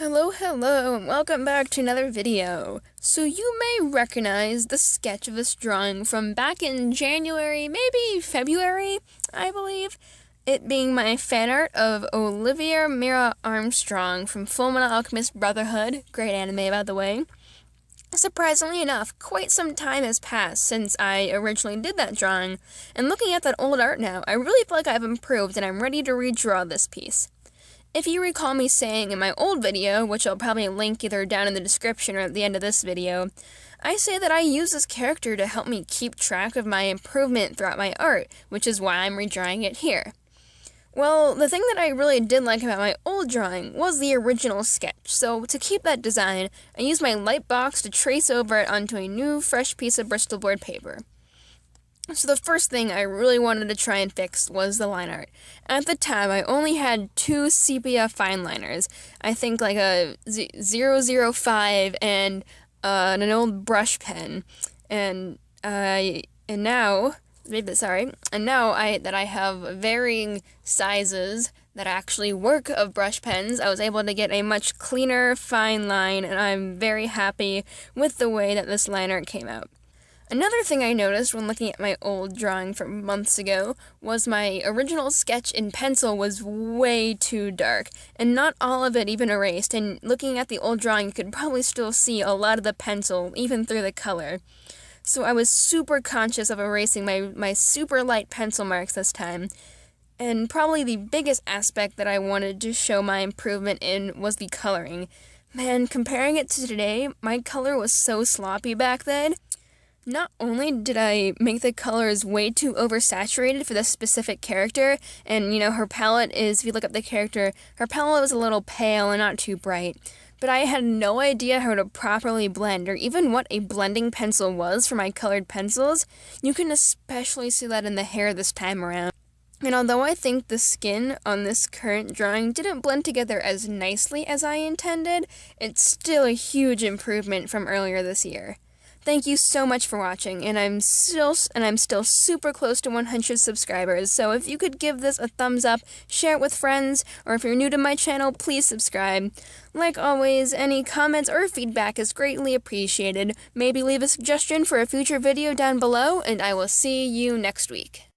Hello, and welcome back to another video. So you may recognize the sketch of this drawing from back in January, maybe February, I believe. It being my fan art of Olivier, Mira, Armstrong from Fullmetal Alchemist Brotherhood. Great anime, by the way. Surprisingly enough, quite some time has passed since I originally did that drawing, and looking at that old art now, I really feel like I've improved and I'm ready to redraw this piece. If you recall me saying in my old video, which I'll probably link either down in the description or at the end of this video, I say that I use this character to help me keep track of my improvement throughout my art, which is why I'm redrawing it here. Well, the thing that I really did like about my old drawing was the original sketch, so to keep that design, I used my light box to trace over it onto a new, fresh piece of Bristol board paper. So the first thing I really wanted to try and fix was the line art. At the time, I only had two sepia fine liners. I think like a 005 and an old brush pen. And now that I have varying sizes that actually work of brush pens, I was able to get a much cleaner fine line, and I'm very happy with the way that this line art came out. Another thing I noticed when looking at my old drawing from months ago was my original sketch in pencil was way too dark, and not all of it even erased, and looking at the old drawing you could probably still see a lot of the pencil, even through the color. So I was super conscious of erasing my super light pencil marks this time. And probably the biggest aspect that I wanted to show my improvement in was the coloring. Man, comparing it to today, my color was so sloppy back then. Not only did I make the colors way too oversaturated for this specific character, and her palette is, if you look up the character, her palette was a little pale and not too bright, but I had no idea how to properly blend, or even what a blending pencil was for my colored pencils. You can especially see that in the hair this time around. And although I think the skin on this current drawing didn't blend together as nicely as I intended, it's still a huge improvement from earlier this year. Thank you so much for watching, and I'm still super close to 100 subscribers, so if you could give this a thumbs up, share it with friends, or if you're new to my channel, please subscribe. Like always, any comments or feedback is greatly appreciated. Maybe leave a suggestion for a future video down below, and I will see you next week.